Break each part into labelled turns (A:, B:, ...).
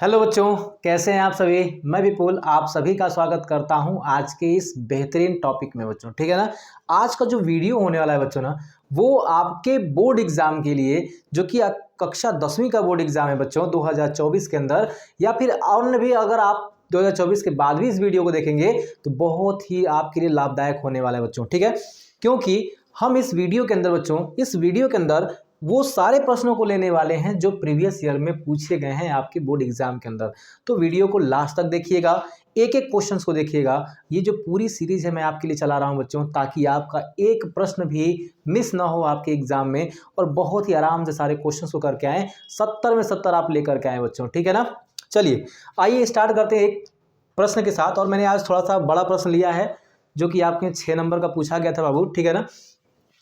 A: Hello बच्चों, कैसे हैं आप सभी। मैं विपुल आप सभी का स्वागत करता हूं आज के इस बेहतरीन टॉपिक में बच्चों। ठीक है ना। आज का जो वीडियो होने वाला है बच्चों ना, वो आपके बोर्ड एग्जाम के लिए, जो कि कक्षा 10वीं का बोर्ड एग्जाम है बच्चों 2024 के अंदर, या फिर अन्य भी अगर आप 2024 के बाद भी इस वीडियो को देखेंगे तो बहुत ही आपके लिए लाभदायक होने वाला है बच्चों। ठीक है, क्योंकि हम इस वीडियो के अंदर बच्चों, इस वीडियो के अंदर वो सारे प्रश्नों को लेने वाले हैं जो प्रीवियस ईयर में पूछे गए हैं आपके बोर्ड एग्जाम के अंदर। तो वीडियो को लास्ट तक देखिएगा, एक एक क्वेश्चंस को देखिएगा। ये जो पूरी सीरीज है मैं आपके लिए चला रहा हूं बच्चों, ताकि आपका एक प्रश्न भी मिस ना हो आपके एग्जाम में, और बहुत ही आराम से सारे क्वेश्चंस को करके आए, 70 में 70 आप लेकर के आए बच्चों। ठीक है ना। चलिए आइए स्टार्ट करते हैं एक प्रश्न के साथ। और मैंने आज थोड़ा सा बड़ा प्रश्न लिया है जो कि आपके 6 नंबर का पूछा गया था बाबू। ठीक है ना।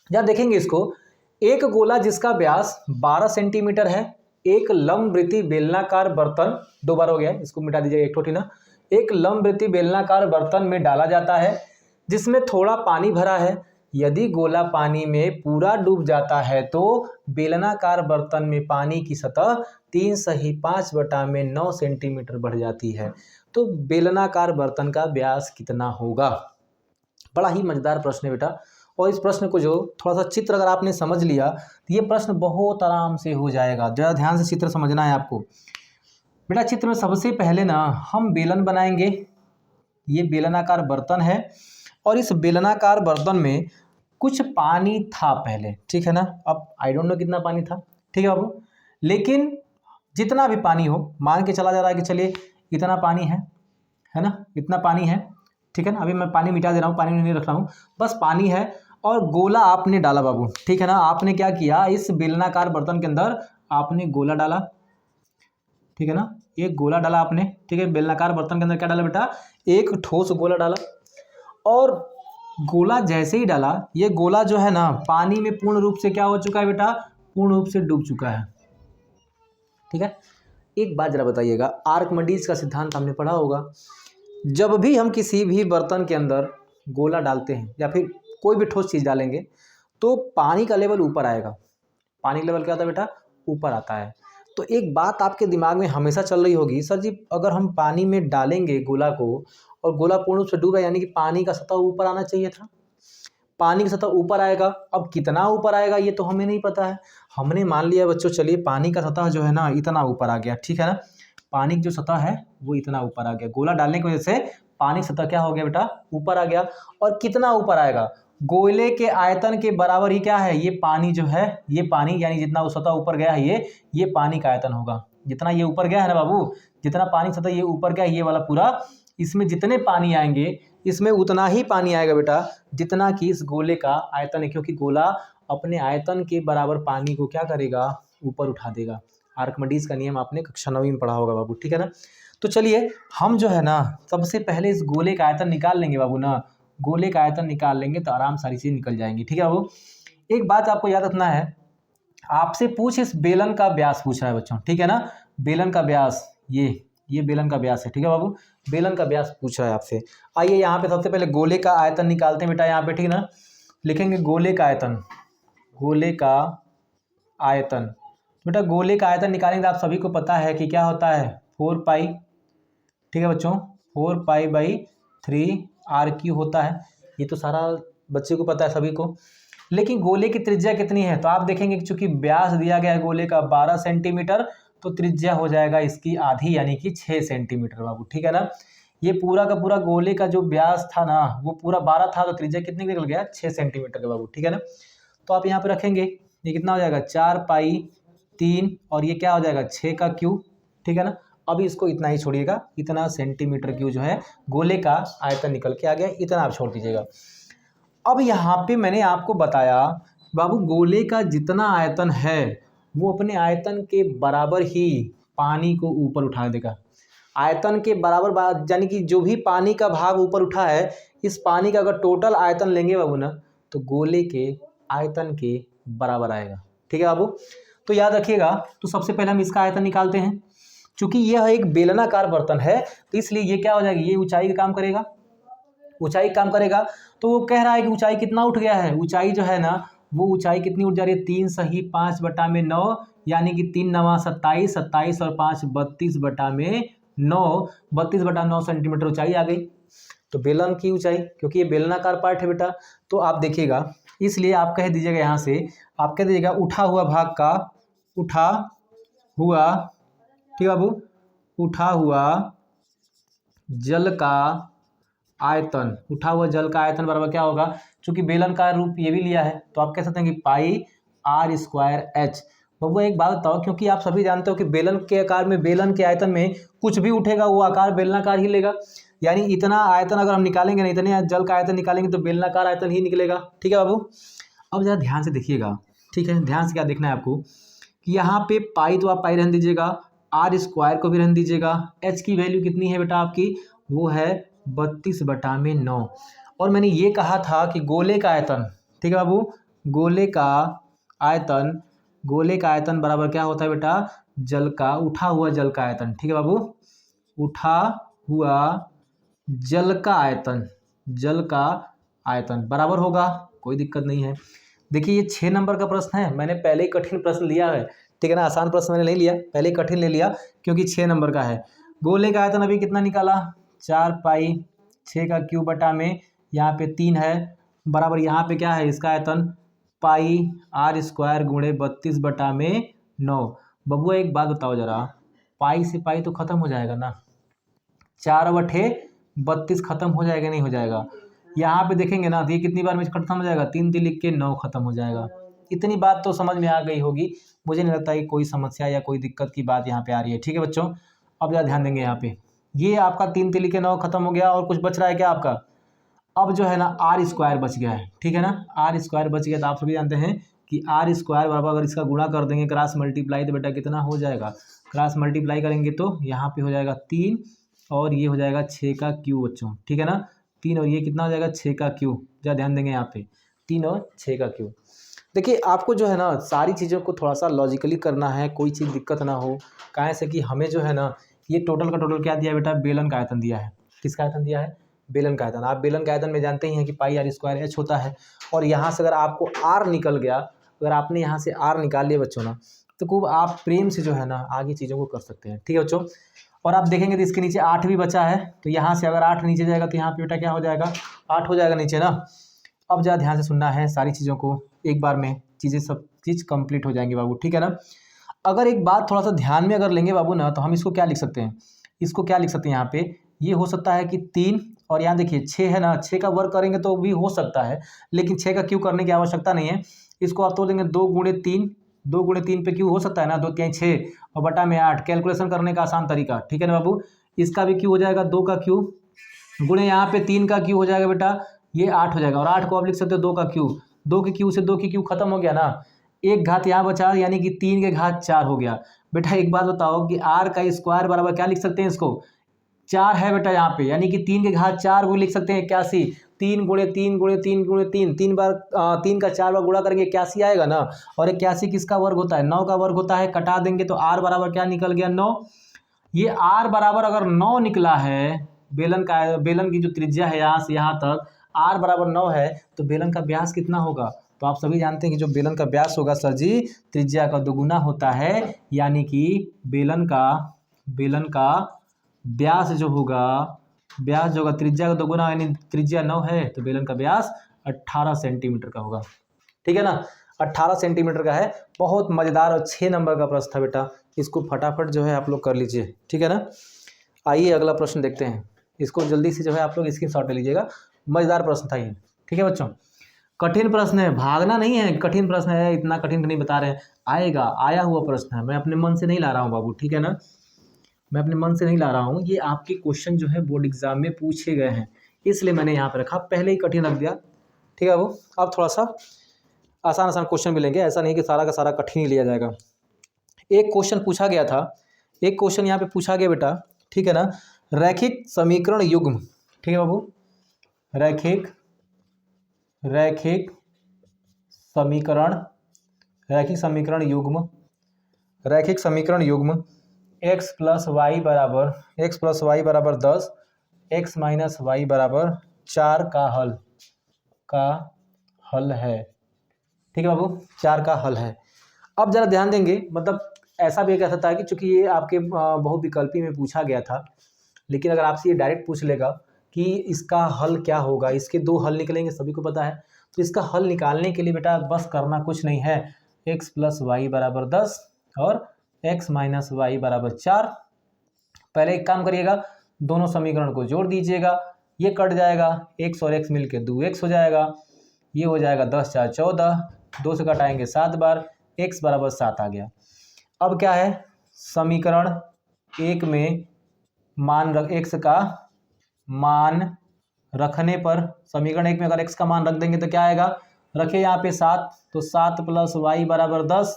A: जब देखेंगे इसको, एक गोला जिसका व्यास 12 सेंटीमीटर है, एक लंबवृत्तीय बेलनाकार बर्तन, 2 बार हो गया, इसको मिटा दीजिए एक ठोटी ना। एक लंबवृत्तीय बेलनाकार बर्तन में डाला जाता है जिसमें थोड़ा पानी भरा है। यदि गोला पानी में पूरा डूब जाता है तो बेलनाकार बर्तन में पानी की सतह 3/5/9 सेंटीमीटर बढ़ जाती है। तो बेलनाकार बर्तन का व्यास कितना होगा। बड़ा ही मजेदार प्रश्न है बेटा। और इस प्रश्न को जो थोड़ा सा चित्र अगर आपने समझ लिया तो ये प्रश्न बहुत आराम से हो जाएगा। ज़रा ध्यान से चित्र समझना है आपको बेटा। चित्र में सबसे पहले ना हम बेलन बनाएंगे। ये बेलनाकार बर्तन है और इस बेलनाकार बर्तन में कुछ पानी था पहले। ठीक है ना। अब आई डोंट नो कितना पानी था, ठीक है बाबू, लेकिन जितना भी पानी हो, मान के चला जा रहा है कि चलिए इतना पानी है ना, इतना पानी है। ठीक है ना। अभी मैं पानी मिटा दे रहा हूँ, पानी नहीं रख रहा हूँ, बस पानी है। और गोला आपने डाला बाबू। ठीक है ना। आपने क्या किया, इस बेलनाकार बर्तन के अंदर आपने गोला डाला। ठीक है ना। एक गोला डाला आपने। ठीक है। बेलनाकार बर्तन के अंदर क्या डाला बेटा, एक ठोस गोला डाला। और गोला जैसे ही डाला, ये गोला जो है ना पानी में पूर्ण रूप से क्या हो चुका है बेटा, पूर्ण रूप से डूब चुका है। ठीक है। एक बात जरा बताइएगा, आर्किमिडीज का सिद्धांत हमने पढ़ा होगा। जब भी हम किसी भी बर्तन के अंदर गोला डालते हैं या फिर कोई भी ठोस चीज़ डालेंगे तो पानी का लेवल ऊपर आएगा। पानी लेवल क्या आता है बेटा, ऊपर आता है। तो एक बात आपके दिमाग में हमेशा चल रही होगी, सर जी अगर हम पानी में डालेंगे गोला को और गोला पूर्ण रूप से डूबा, यानी कि पानी का सतह ऊपर आना चाहिए था। पानी की सतह ऊपर आएगा। अब कितना ऊपर आएगा ये तो हमें नहीं पता है। हमने मान लिया बच्चों, चलिए पानी का सतह जो है ना इतना ऊपर आ गया। ठीक है ना। पानी की जो सतह है वो इतना ऊपर आ गया। गोला डालने की वजह से पानी की सतह क्या हो गया बेटा, ऊपर आ गया। और कितना ऊपर आएगा, गोले के आयतन के बराबर ही क्या है, ये पानी जो है, ये पानी यानी जितना वो सतह ऊपर गया है ये पानी का आयतन होगा। जितना ये ऊपर गया है ना बाबू, जितना पानी सतह ये ऊपर गया, ये वाला पूरा, इसमें जितने पानी आएंगे इसमें उतना ही पानी आएगा बेटा जितना कि इस गोले का आयतन है, क्योंकि गोला अपने आयतन के बराबर पानी को क्या करेगा, ऊपर उठा देगा। आर्किमिडीज का नियम आपने कक्षा 9वीं में पढ़ा होगा बाबू। ठीक है ना। तो चलिए हम जो है ना सबसे पहले इस गोले का आयतन निकाल लेंगे बाबू ना। गोले का आयतन निकाल लेंगे तो आराम सारी चीज निकल जाएंगी। ठीक है बाबू। एक बात आपको याद रखना है, आपसे पूछ इस बेलन का व्यास पूछ रहा है बच्चों। ठीक है ना। बेलन का व्यास, ये बेलन का व्यास है। ठीक है बाबू, बेलन का व्यास पूछ रहा है आपसे। आइए यहाँ पे सबसे पहले गोले का आयतन निकालते हैं बेटा। यहाँ पे ठीक है ना, लिखेंगे गोले का आयतन। गोले का आयतन बेटा, गोले का आयतन निकालेंगे आप सभी को पता है कि क्या होता है, 4 पाई। ठीक है बच्चों, 4 पाई/3 r³ होता है। ये तो सारा बच्चे को पता है सभी को। लेकिन गोले की त्रिज्या कितनी है, तो आप देखेंगे कि चूंकि व्यास दिया गया है गोले का 12 सेंटीमीटर, तो त्रिज्या हो जाएगा इसकी आधी यानी कि 6 सेंटीमीटर बाबू। ठीक है ना। ये पूरा का पूरा गोले का जो व्यास था ना वो पूरा 12 था, तो त्रिज्या कितने निकल गया, 6 सेंटीमीटर का बाबू। ठीक है ना। तो आप यहाँ पे रखेंगे, ये कितना हो जाएगा, 4 पाई/3, और ये क्या हो जाएगा, 6 का क्यू। ठीक है ना। अभी इसको इतना ही छोड़िएगा, इतना सेंटीमीटर क्यू जो है गोले का आयतन निकल के आ गया, इतना आप छोड़ दीजिएगा। अब यहाँ पे मैंने आपको बताया बाबू, गोले का जितना आयतन है वो अपने आयतन के बराबर ही पानी को ऊपर उठा देगा। आयतन के बराबर यानी कि जो भी पानी का भाग ऊपर उठा है, इस पानी का अगर टोटल आयतन लेंगे बाबू ना, तो गोले के आयतन के बराबर आएगा। ठीक है बाबू। तो याद रखिएगा, तो सबसे पहले हम इसका आयतन निकालते हैं। चूंकि यह एक बेलनाकार बर्तन है तो इसलिए ये क्या हो जाएगी, ये ऊंचाई का काम करेगा। ऊंचाई काम करेगा तो वो कह रहा है कि ऊंचाई कितना उठ गया है, ऊंचाई जो है ना वो ऊंचाई कितनी उठ जा रही है, 3/5/9, यानी कि 3 नवा 27, 27 और 5 32/9, 32/9 सेंटीमीटर ऊंचाई आ गई। तो बेलन की ऊंचाई, क्योंकि ये बेलनाकार पार्ट है बेटा, तो आप देखिएगा, इसलिए आप कह दीजिएगा यहाँ से, आप कह दीजिएगा उठा हुआ भाग का, उठा हुआ, ठीक है बाबू, उठा हुआ जल का आयतन, उठा हुआ जल का आयतन बराबर क्या होगा, चूंकि बेलन का रूप ये भी लिया है तो आप कह सकते हैं कि पाई r²h। बबुआ एक बात बताओ, क्योंकि आप सभी जानते हो कि बेलन के आकार में, बेलन के आयतन में कुछ भी उठेगा वो आकार बेलनाकार ही लेगा, यानी इतना आयतन अगर हम निकालेंगे ना, इतने जल का आयतन निकालेंगे तो बेलनाकार आयतन ही निकलेगा। ठीक है बाबू, अब जरा ध्यान से देखिएगा, ठीक है, ध्यान से क्या देखना है आपको कि यहाँ पे पाई तो आप पाई रहने दीजिएगा, r² को भी रहने दीजिएगा, h की वैल्यू कितनी है बेटा आपकी, वो है 32/9। और मैंने ये कहा था कि गोले का आयतन, ठीक है बाबू, गोले का आयतन, गोले का आयतन बराबर क्या होता है बेटा, जल का, उठा हुआ जल का आयतन। ठीक है बाबू, उठा हुआ जल का आयतन, जल का आयतन बराबर होगा, कोई दिक्कत नहीं है। देखिए ये 6 नंबर का प्रश्न है, मैंने पहले ही कठिन प्रश्न लिया है, ठीक है ना, आसान प्रश्न मैंने नहीं लिया, पहले ही कठिन ले लिया क्योंकि 6 नंबर का है। गोले का आयतन अभी कितना निकाला, 4 पाई 6 का क्यूब बटा में यहाँ पे 3 है, बराबर यहाँ पे क्या है इसका आयतन, पाई r² गुणे 32/9। बबुआ एक बात बताओ जरा, पाई से पाई तो खत्म हो जाएगा ना, 4/32 खत्म हो जाएगा, नहीं हो जाएगा। यहाँ पे देखेंगे ना तो ये कितनी बार में खत्म हो जाएगा, 3 3 लिख के 9 खत्म हो जाएगा। इतनी बात तो समझ में आ गई होगी, मुझे नहीं लगता कि कोई समस्या या कोई दिक्कत की बात यहाँ पे आ रही है। ठीक है बच्चों, अब ज़रा ध्यान देंगे यहाँ पे, ये आपका 3 3 लिख के 9 खत्म हो गया, और कुछ बच रहा है क्या आपका, अब जो है ना r² बच गया है। ठीक है ना, r² बच गया, तो आप सभी जानते हैं कि r² बराबर अगर इसका गुणा कर देंगे, क्रॉस मल्टीप्लाई, तो बेटा कितना हो जाएगा, क्रॉस मल्टीप्लाई करेंगे तो यहाँ पे हो जाएगा 3 और ये हो जाएगा 6 का क्यूब बच्चों। ठीक है ना, 3 और ये कितना हो जाएगा 6 का क्यूब, जरा ध्यान देंगे यहाँ पे 3 और 6 का क्यूब। देखिए आपको जो है ना सारी चीज़ों को थोड़ा सा लॉजिकली करना है, कोई चीज़ दिक्कत ना हो, काहे से कि हमें जो है ना ये टोटल का टोटल क्या दिया बेटा, बेलन का आयतन दिया है। किसका आयतन दिया है, बेलन का आयतन। आप बेलन का आयतन में जानते ही हैं कि पाई r² h होता है, और यहाँ से अगर आपको r निकल गया, अगर आपने यहाँ से r निकाल लिया बच्चों ना, तो खूब आप प्रेम से जो है ना आगे चीज़ों को कर सकते हैं। ठीक है बच्चों, और आप देखेंगे तो इसके नीचे 8 भी बचा है, तो यहाँ से अगर 8 नीचे जाएगा तो यहाँ पे बेटा क्या हो जाएगा, 8 हो जाएगा नीचे ना। अब ज़रा ध्यान से सुनना है सारी चीज़ों को, एक बार में चीज़ें सब चीज़ कंप्लीट हो जाएंगी बाबू। ठीक है ना, अगर एक बात थोड़ा सा ध्यान में अगर लेंगे बाबू ना, तो हम इसको क्या लिख सकते हैं, इसको क्या लिख सकते हैं यहाँ पे, ये हो सकता है कि 3 और यहाँ देखिए 6 है ना, 6 का वर्ग करेंगे तो भी हो सकता है, लेकिन 6 का क्यों करने की आवश्यकता नहीं है। इसको आप तोड़ देंगे 2 गुणे 3, 2 गुणे 3 पे क्यों हो सकता है ना, 2 3 6 और बटा में 8, कैलकुलेशन करने का आसान तरीका। ठीक है ना बाबू, इसका भी क्यों हो जाएगा, 2 का क्यूब गुणे यहाँ पे 3 का क्यूब हो जाएगा बेटा, ये 8 हो जाएगा, और 8 को आप लिख सकते हो 2 का क्यूब, 2 के क्यूब से 2 की क्यूब खत्म हो गया ना, एक घात यहाँ बचा, यानी कि 3 के घात 4 हो गया। बेटा एक बात बताओ कि r² बराबर क्या लिख सकते हैं, इसको 4 है बेटा यहाँ पे, यानी कि 3 के घात 4 को लिख सकते हैं 81, 3 गुणे 3 गुणे 3 गुणे 3, 3 बार 3 का 4 बार गुणा करेंगे 81 आएगा ना, और 81 किसका वर्ग होता है, 9 का वर्ग होता है, कटा देंगे तो r बराबर क्या निकल गया, 9। ये r बराबर अगर 9 निकला है, बेलन का, बेलन की जो त्रिज्या है यहाँ से यहाँ तक r बराबर 9 है, तो बेलन का व्यास कितना होगा, तो आप सभी जानते हैं कि जो बेलन का व्यास होगा सर जी त्रिज्या का दोगुना होता है, यानी कि बेलन का व्यास जो होगा, व्यास जो होगा त्रिज्या का दोगुना, यानी त्रिज्या 9 है तो बेलन का व्यास 18 सेंटीमीटर का होगा। ठीक है ना, 18 सेंटीमीटर का है। बहुत मज़ेदार और 6 नंबर का प्रश्न था बेटा, इसको फटाफट जो है आप लोग कर लीजिए। ठीक है ना, आइए अगला प्रश्न देखते हैं, इसको जल्दी से जो है आप लोग स्क्रीनशॉट ले लीजिएगा, मज़ेदार प्रश्न था ये। ठीक है बच्चों, कठिन प्रश्न है, भागना नहीं है, कठिन प्रश्न है, इतना कठिन नहीं बता रहे हैं, आएगा, आया हुआ प्रश्न है, मैं अपने मन से नहीं ला रहा हूँ बाबू। ठीक है ना, मैं अपने मन से नहीं ला रहा हूँ, ये आपके क्वेश्चन जो है बोर्ड एग्जाम में पूछे गए हैं, इसलिए मैंने यहाँ पर रखा, पहले ही कठिन रख दिया। ठीक है वो, अब थोड़ा सा आसान आसान क्वेश्चन मिलेंगे, ऐसा नहीं कि सारा का सारा कठिन ही लिया जाएगा। एक क्वेश्चन पूछा गया था, एक क्वेश्चन यहाँ पे पूछा गया बेटा, ठीक है ना, रैखिक समीकरण युग्म, ठीक है बाबू, रैखिक समीकरण युग्म x प्लस वाई बराबर 10, x माइनस वाई बराबर 4 का हल है। ठीक है बाबू, 4 का हल है। अब ज़रा ध्यान देंगे, मतलब ऐसा भी कह सकता है कि चूँकि ये आपके बहुविकल्पी में पूछा गया था, लेकिन अगर आपसे ये डायरेक्ट पूछ लेगा कि इसका हल क्या होगा, इसके 2 हल निकलेंगे, सभी को पता है। तो इसका हल निकालने के लिए बेटा बस करना कुछ नहीं है, x + y = 10 और x - y = 4। पहले एक काम करिएगा, दोनों समीकरण को जोड़ दीजिएगा, ये कट जाएगा, x और x मिलके 2x हो जाएगा, ये हो जाएगा 10 × 4 = 14, 2 से घटाएंगे 7 बार, x = 7 आ गया। अब क्या है, समीकरण 1 में x का मान रखने पर, समीकरण 1 में अगर x का मान रख देंगे तो क्या आएगा, रखे यहाँ पे 7, तो 7 + y = 10,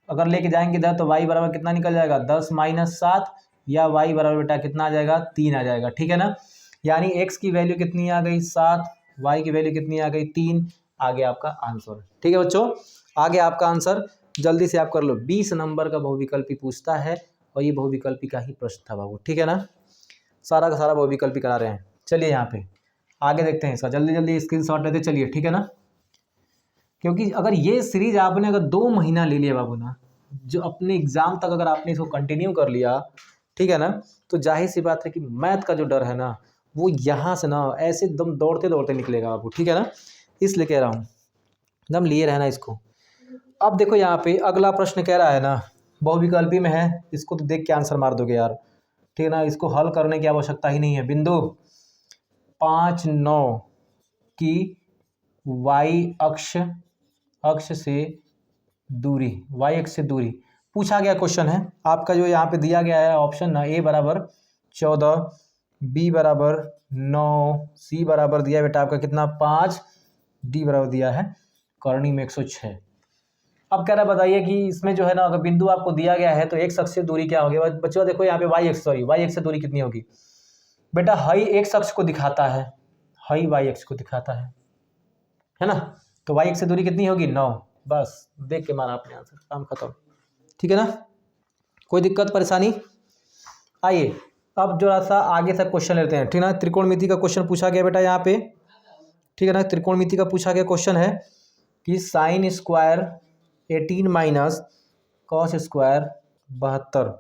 A: अगर लेके जाएंगे इधर तो y बराबर कितना निकल जाएगा, 10 - 7, या y बराबर बेटा कितना आ जाएगा, 3 आ जाएगा। ठीक है ना, यानी x की वैल्यू कितनी आ गई, 7, y की वैल्यू कितनी आ गई, 3, आ गया आपका आंसर। ठीक है बच्चों, आ गया आपका आंसर, जल्दी से आप कर लो। 20 नंबर का बहुविकल्पी पूछता है और ये बहुविकल्पी का ही प्रश्न था बाबू। ठीक है ना, सारा का सारा बहुविकल्पी करा रहे हैं। चलिए यहाँ पे आगे देखते हैं इसका, जल्दी जल्दी स्क्रीनशॉट लेते चलिए। ठीक है ना, क्योंकि अगर ये सीरीज आपने अगर 2 महीना ले लिया बाबू ना, जो अपने एग्जाम तक अगर आपने इसको कंटिन्यू कर लिया, ठीक है ना, तो जाहिर सी बात है कि मैथ का जो डर है ना, वो यहाँ से ना ऐसे एकदम दौड़ते दौड़ते निकलेगा बाबू। ठीक है ना, इसलिए कह रहा हूँ एकदम लिए रहना इसको। अब देखो यहाँ पे अगला प्रश्न कह रहा है ना, बहुविकल्पी में है, इसको तो देख के आंसर मार दोगे यार। ठीक है ना, इसको हल करने की आवश्यकता ही नहीं है। बिंदु 5, 9 की y अक्ष से दूरी, y अक्ष से दूरी पूछा गया क्वेश्चन है आपका, जो यहाँ पे दिया गया है ऑप्शन ना, a = 14, b = 9, c बराबर दिया है बेटा आपका कितना, 5, d बराबर दिया है करनी में 106। अब कह रहा है बताइए कि इसमें जो है ना, अगर बिंदु आपको दिया गया है तो x अक्ष से दूरी क्या होगी। बच्चों देखो यहाँ पे y अक्ष से दूरी कितनी होगी बेटा, हाई x अक्ष को दिखाता है, हाई y अक्ष को दिखाता है ना, तो y अक्ष से दूरी कितनी होगी, 9। बस देख के मारा आपने आंसर, काम खत्म। ठीक है ना, कोई दिक्कत परेशानी। आइए अब जो सा आगे से क्वेश्चन लेते हैं। ठीक है ना, त्रिकोणमिति का क्वेश्चन पूछा गया बेटा यहाँ पे। ठीक है ना, त्रिकोणमिति का पूछा गया क्वेश्चन है कि sin² 18 - cos² 72,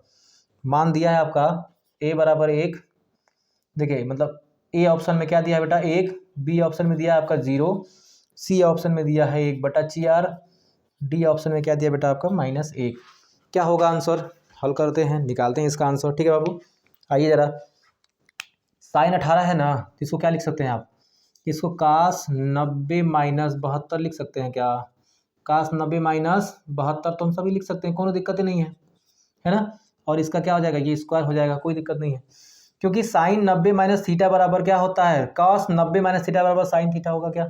A: मान दिया है आपका a = 1। देखिए मतलब ए ऑप्शन में क्या दिया है बेटा, 1, बी ऑप्शन में दिया है आपका 0, सी ऑप्शन में दिया है 1/4, डी ऑप्शन में क्या दिया बेटा आपका -1। क्या होगा आंसर, हल करते हैं, निकालते हैं इसका आंसर। ठीक है बाबू, आइए ज़रा, sin 18 है ना, तो इसको क्या लिख सकते हैं आप, इसको cos 90 - 72 लिख सकते हैं क्या, cos 90 - 72 तो हम सभी लिख सकते हैं, कोई दिक्कत ही नहीं है ना। और इसका क्या हो जाएगा, ये स्क्वायर हो जाएगा, कोई दिक्कत नहीं है, क्योंकि sin 90 - थीटा बराबर क्या होता है, cos 90 - थीटा बराबर sin थीटा होगा, क्या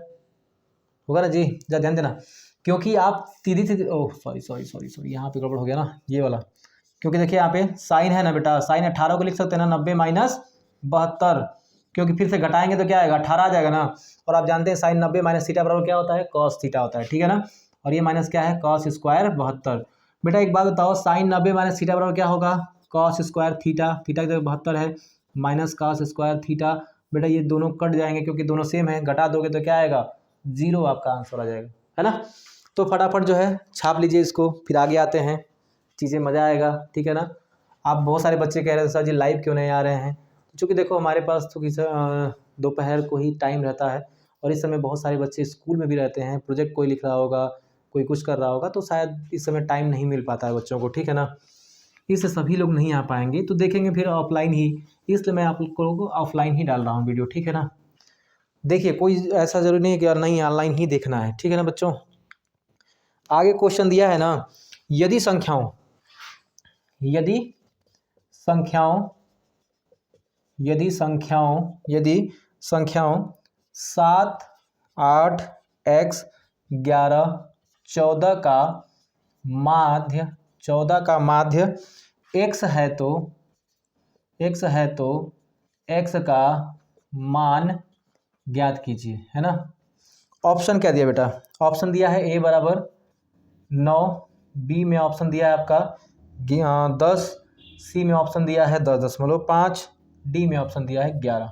A: होगा ना जी, जरा ध्यान देना, क्योंकि आप सीधी ओह सॉरी यहाँ पे गड़बड़ हो गया ना, ये वाला, क्योंकि देखिए यहाँ पे साइन है ना बेटा, sin 18 को लिख सकते हैं ना 90 - 72, क्योंकि फिर से घटाएंगे तो क्या आएगा, 18 आ जाएगा ना। और आप जानते हैं sin 90 - थीटा बराबर क्या होता है, cos थीटा होता है। ठीक है ना, और ये माइनस क्या है, cos² 72। बेटा एक बात बताओ, sin 90 - थीटा बराबर क्या होगा, cos² थीटा, थीटा की जगह 72 है, माइनस cos² थीटा। बेटा ये दोनों कट जाएंगे क्योंकि दोनों सेम है, घटा दोगे तो क्या आएगा, 0 आपका आंसर आ जाएगा, है ना। तो फटाफट जो है छाप लीजिए इसको, फिर आगे आते हैं, चीज़ें मज़ा आएगा। ठीक है ना, आप बहुत सारे बच्चे कह रहे थे सर जी लाइव क्यों नहीं आ रहे हैं, क्योंकि देखो हमारे पास तो दोपहर को ही टाइम रहता है, और इस समय बहुत सारे बच्चे स्कूल में भी रहते हैं, प्रोजेक्ट कोई लिख रहा होगा, कोई कुछ कर रहा होगा, तो शायद इस समय टाइम नहीं मिल पाता है बच्चों को। ठीक है ना, इससे सभी लोग नहीं आ पाएंगे, तो देखेंगे फिर ऑफलाइन ही, इसलिए मैं आप लोगों को ऑफलाइन ही डाल रहा हूँ वीडियो। ठीक है ना, देखिए कोई ऐसा जरूरी नहीं है कि यार नहीं ऑनलाइन ही देखना है। ठीक है ना बच्चों, आगे क्वेश्चन दिया है ना, यदि संख्याओं 7, 8, x 11, 14 का माध्य x है तो x का मान ज्ञात कीजिए, है ना। ऑप्शन क्या दिया बेटा, ऑप्शन दिया है a = 9, बी में ऑप्शन दिया है आपका 10, सी में ऑप्शन दिया है 10.5, डी में ऑप्शन दिया है 11।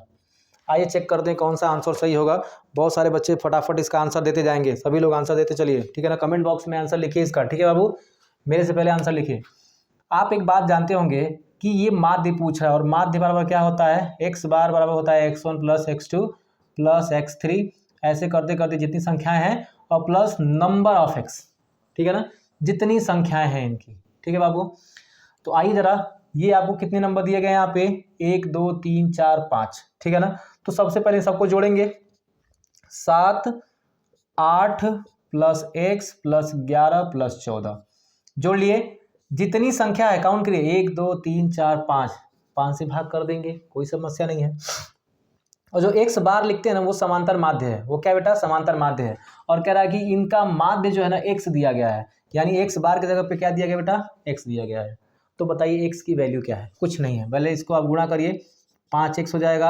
A: आइए चेक करते हैं कौन सा आंसर सही होगा। बहुत सारे बच्चे फटाफट इसका आंसर देते जाएंगे, सभी लोग आंसर देते चलिए। ठीक है ना, कमेंट बॉक्स में आंसर लिखिए इसका। ठीक है बाबू, मेरे से पहले आंसर लिखिए। आप एक बात जानते होंगे कि ये माध्य पूछ रहा है और माध्य बराबर क्या होता है, एक्स बार बराबर होता है x1 plus x2 plus x3, ऐसे करते करते जितनी संख्याएं हैं और प्लस नंबर ऑफ x, ठीक है ना, जितनी संख्याएं हैं इनकी, ठीक है बाबू। तो आइए जरा, ये आपको कितने नंबर दिए गए यहाँ पे, 1 2 3 4 5, ठीक है ना। तो सबसे पहले सबको जोड़ेंगे, 7 8 प्लस x प्लस 11 प्लस 14 जोड़ लिए। जितनी संख्या है काउंट करिए, 1 2 3 4 5, 5 से भाग कर देंगे, कोई समस्या नहीं है। और जो x बार लिखते हैं ना वो समांतर माध्य है, वो क्या बेटा, समांतर माध्य है। और कह रहा है कि इनका माध्य जो है ना x दिया गया है, यानी x बार की जगह पे क्या दिया गया बेटा, x दिया गया है। तो बताइए x की वैल्यू क्या है, कुछ नहीं है, पहले इसको आप गुणा करिए, 5x हो जाएगा।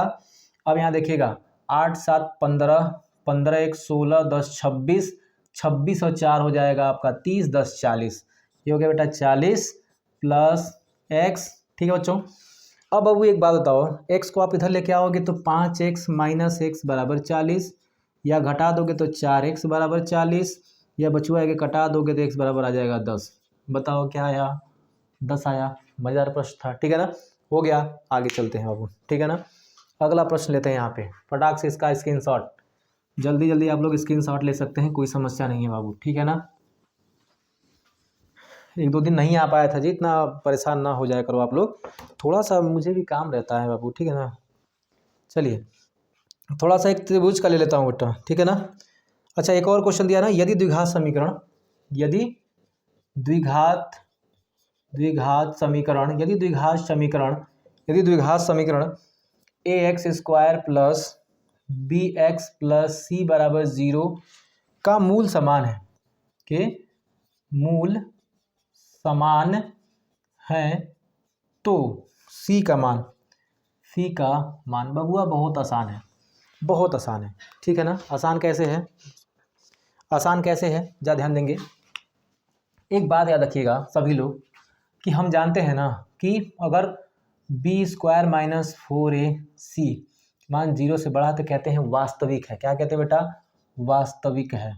A: अब यहाँ देखिएगा, 8 7 15, 15 1 16, 10 26, 26 और 4 हो जाएगा आपका 30, 10 40, ये हो गया बेटा 40 प्लस x, ठीक है बच्चों। अब बाबू एक बात बताओ, x को आप इधर लेके आओगे तो 5x माइनस एक्स बराबर 40, या घटा दोगे तो 4x बराबर 40, या बचुआ के कटा दोगे तो x बराबर आ जाएगा 10। बताओ क्या आया, 10 आया। मजेदार प्रश्न था, ठीक है ना, हो गया। आगे चलते हैं बाबू, ठीक है ना। अगला प्रश्न लेते हैं यहाँ पे, फटाक से इसका स्क्रीनशॉट, जल्दी जल्दी आप लोग स्क्रीनशॉट ले सकते हैं, कोई समस्या नहीं है बाबू, ठीक है ना। 1 2 दिन नहीं आ पाया था जी, इतना परेशान ना हो जाया करो आप लोग, थोड़ा सा मुझे भी काम रहता है बाबू, ठीक है ना। चलिए थोड़ा सा एक त्रिभुज का ले लेता हूँ बेटा, ठीक है ना। अच्छा एक और क्वेश्चन दिया ना, यदि द्विघात समीकरण, यदि द्विघात द्विघात समीकरण यदि द्विघात समीकरण यदि द्विघात समीकरण A X square plus B X plus C बराबर 0 का मूल समान है, के मूल समान है, तो सी का मान बबुआ बहुत आसान है, बहुत आसान है, ठीक है ना। आसान कैसे है, आसान कैसे है, जा ध्यान देंगे। एक बात याद रखिएगा सभी लोग कि हम जानते हैं ना कि अगर बी स्क्वायर माइनस 4ac मान 0 से बड़ा तो कहते हैं वास्तविक है, क्या कहते हैं बेटा, वास्तविक है,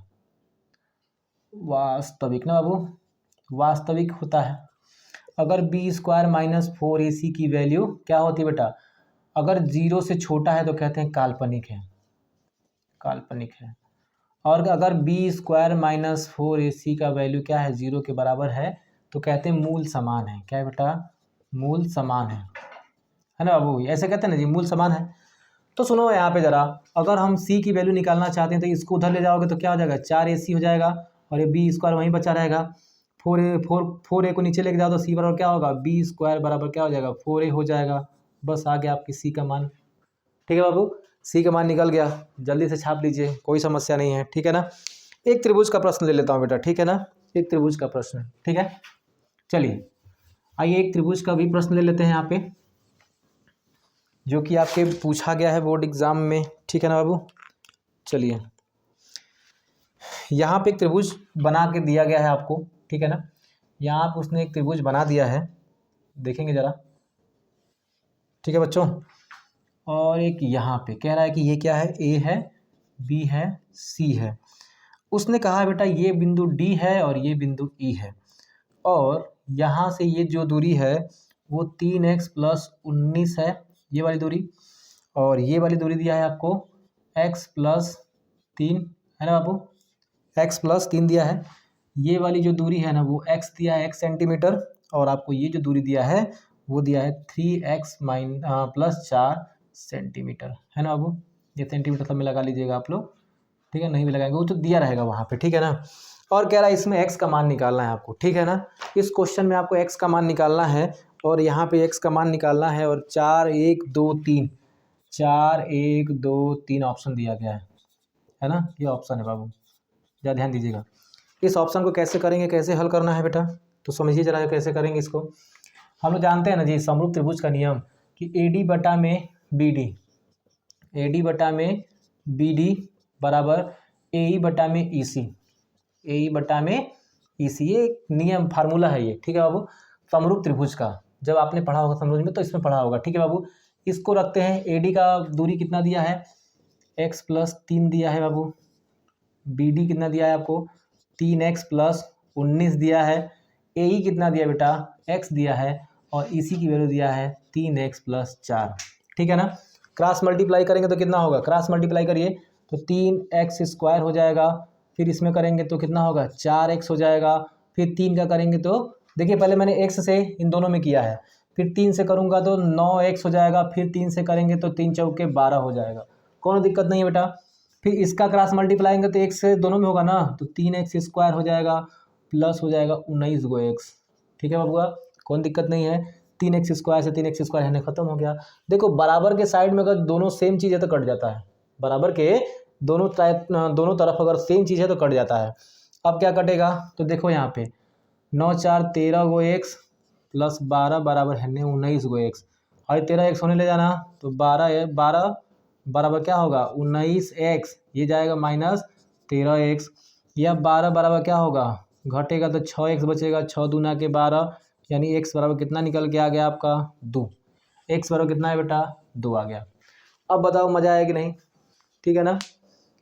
A: वास्तविक ना बाबू, वास्तविक होता है। अगर बी स्क्वायर माइनस 4ac की वैल्यू क्या होती है बेटा, अगर 0 से छोटा है तो कहते हैं काल्पनिक है, काल्पनिक है। और अगर बी स्क्वायर माइनस 4ac का वैल्यू क्या है, 0 के बराबर है, तो कहते हैं मूल समान है, क्या है बेटा, मूल समान है ना बाबू, ऐसे कहते हैं ना जी, मूल समान है। तो सुनो यहाँ पे जरा, अगर हम c की वैल्यू निकालना चाहते हैं तो इसको उधर ले जाओगे तो क्या हो जाएगा, 4ac हो जाएगा, और ये बी स्क्वायर वहीं बचा रहेगा। 4a को नीचे लेके जाओ तो c बराबर क्या होगा, बी स्क्वायर बराबर क्या हो जाएगा, 4a हो जाएगा। बस आ गया आपकी c का मान, ठीक है बाबू, c का मान निकल गया, जल्दी से छाप लीजिए, कोई समस्या नहीं है, ठीक है ना। एक त्रिभुज का प्रश्न ले लेता हूँ बेटा, ठीक है ना, एक त्रिभुज का प्रश्न, ठीक है। चलिए आइए एक त्रिभुज का भी प्रश्न ले लेते हैं यहाँ पे, जो कि आपके पूछा गया है बोर्ड एग्जाम में, ठीक है ना बाबू। चलिए यहाँ पे एक त्रिभुज बना के दिया गया है आपको, ठीक है ना, यहाँ पे उसने एक त्रिभुज बना दिया है, देखेंगे जरा, ठीक है बच्चों। और एक यहाँ पे कह रहा है कि ये क्या है, ए है, बी है, सी है। उसने कहा बेटा ये बिंदु डी है और ये बिंदु ई है, और यहाँ से ये जो दूरी है वो 3x प्लस 19 है, ये वाली दूरी, और ये वाली दूरी दिया है आपको x प्लस 3, है ना बाबू, x प्लस 3 दिया है। ये वाली जो दूरी है ना वो x दिया है 1 सेंटीमीटर, और आपको ये जो दूरी दिया है वो दिया है 3x प्लस 4 सेंटीमीटर, है ना बाबू। ये सेंटीमीटर सब में लगा लीजिएगा आप लोग, ठीक है, नहीं भी लगाएंगे वो तो दिया रहेगा वहाँ पे, ठीक है ना। और कह रहा है इसमें x का मान निकालना है आपको, ठीक है ना। इस क्वेश्चन में आपको x का मान निकालना है, और यहाँ पे x का मान निकालना है, और 4 1 2 3 4 1 2 3 ऑप्शन दिया गया है ना, ये ऑप्शन है बाबू, ज़रा ध्यान दीजिएगा। इस ऑप्शन को कैसे करेंगे, कैसे हल करना है बेटा, तो समझिए जरा कैसे करेंगे इसको। हम लोग जानते हैं ना जी समरूप त्रिभुज का नियम कि AD बटा में BD बराबर AE बटा में EC, AE बटा में EC, ये एक नियम फार्मूला है ये, ठीक है बाबू, समरूप त्रिभुज का। जब आपने पढ़ा होगा समरूप में तो इसमें पढ़ा होगा, ठीक है बाबू। इसको रखते हैं, AD का दूरी कितना दिया है, x प्लस 3 दिया है बाबू, BD कितना दिया है आपको 3x प्लस 19 दिया है, ए ही कितना दिया बेटा, x दिया है, और इसी की वैल्यू दिया है 3x + 4। ठीक है ना। क्रॉस मल्टीप्लाई करेंगे तो कितना होगा, क्रॉस मल्टीप्लाई करिए तो 3x² हो जाएगा, फिर इसमें करेंगे तो कितना होगा 4x हो जाएगा, फिर 3 का करेंगे तो देखिए पहले मैंने x से इन दोनों में किया है, फिर 3 से करूँगा तो 9x हो जाएगा, फिर 3 से करेंगे तो 3 चौके 12 हो जाएगा, कोनो दिक्कत नहीं है बेटा। फिर इसका क्रॉस मल्टीप्लाइंगे तो x से दोनों में होगा ना, तो 3x² हो जाएगा प्लस हो जाएगा 19 गो x। ठीक है बबुआ, कौन दिक्कत नहीं है। 3x² से 3x² है खत्म हो गया। देखो बराबर के साइड में अगर दोनों सेम चीज़ है तो कट जाता है, बराबर के दोनों तरफ अगर सेम चीज़ है तो कट जाता है। अब क्या कटेगा, तो देखो यहाँ पे 9 4 13 गो x प्लस 12 बराबर है 19 गो x, और 13x होने ले जाना तो 12 बराबर क्या होगा 19x, ये जाएगा -13x, या 12 बराबर क्या होगा, घटेगा तो 6x बचेगा, 6 दूना के 12, यानी x बराबर कितना निकल के आ गया आपका 2। x बराबर कितना है बेटा 2 आ गया। अब बताओ मज़ा आया कि नहीं, ठीक है ना।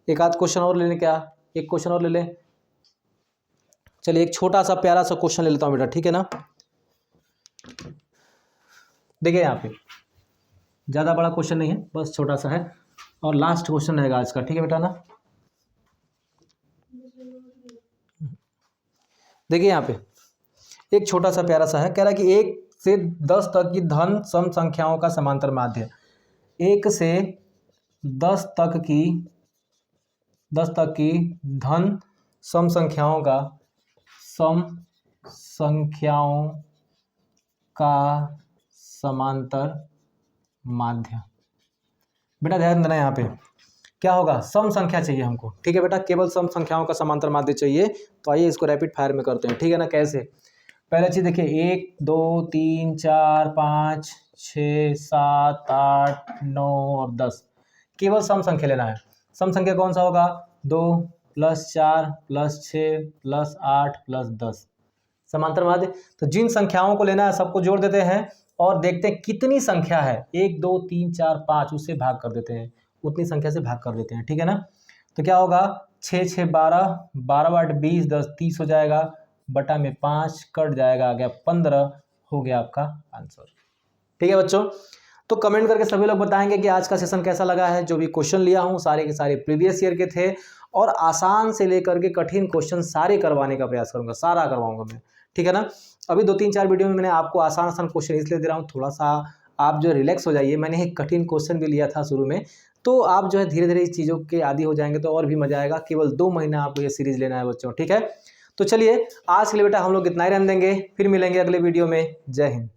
A: एक आध क्वेश्चन और ले लें क्या, एक क्वेश्चन और ले लें। चलिए एक छोटा सा प्यारा सा क्वेश्चन ले लेता हूँ बेटा, ठीक है ना। देखिए यहाँ पे ज़्यादा बड़ा क्वेश्चन नहीं है, बस छोटा सा है, और लास्ट क्वेश्चन रहेगा आज का, ठीक है बेटा ना। देखिए यहाँ पे एक छोटा सा प्यारा सा है, कह रहा है कि 1 से 10 तक की धन सम संख्याओं का समांतर माध्य। 1 से 10 तक की धन सम संख्याओं का समांतर माध्य। बेटा ध्यान देना, यहाँ पे क्या होगा, सम संख्या चाहिए हमको, ठीक है बेटा, केवल सम संख्याओं का समांतर माध्य चाहिए। तो आइए इसको रैपिड फायर में करते हैं, ठीक है ना। कैसे, पहले चीज़ देखिए 1 2 3 4 5 6 7 8 9 और 10, केवल सम संख्या लेना है। सम संख्या कौन सा होगा, 2 + 4 + 6 + 8 + 10, समांतर माध्य। तो जिन संख्याओं को लेना है सबको जोड़ देते हैं और देखते हैं कितनी संख्या है, 1 2 3 4 5, उससे भाग कर देते हैं, उतनी संख्या से भाग कर देते हैं, ठीक है ना। तो क्या होगा 6 6 12, 12 8 20, 10 30 हो जाएगा, बटा में 5 कट जाएगा, आ गया 15, हो गया आपका आंसर। ठीक है बच्चों, तो कमेंट करके सभी लोग बताएंगे कि आज का सेशन कैसा लगा है। जो भी क्वेश्चन लिया हूँ सारे के सारे प्रीवियस ईयर के थे, और आसान से लेकर के कठिन क्वेश्चन सारे करवाने का प्रयास करूँगा, सारा करवाऊंगा मैं, ठीक है ना। अभी 2-3-4 वीडियो में मैंने आपको आसान क्वेश्चन इसलिए दे रहा हूँ, थोड़ा सा आप जो रिलैक्स हो जाइए। मैंने एक कठिन क्वेश्चन भी लिया था शुरू में, तो आप जो है धीरे धीरे इस चीज़ों के आदी हो जाएंगे तो और भी मजा आएगा। केवल 2 महीना आपको ये सीरीज लेना है बच्चों, ठीक है। तो चलिए आज के लिए बेटा हम लोग इतना ही रहने देंगे, फिर मिलेंगे अगले वीडियो में। जय हिंद।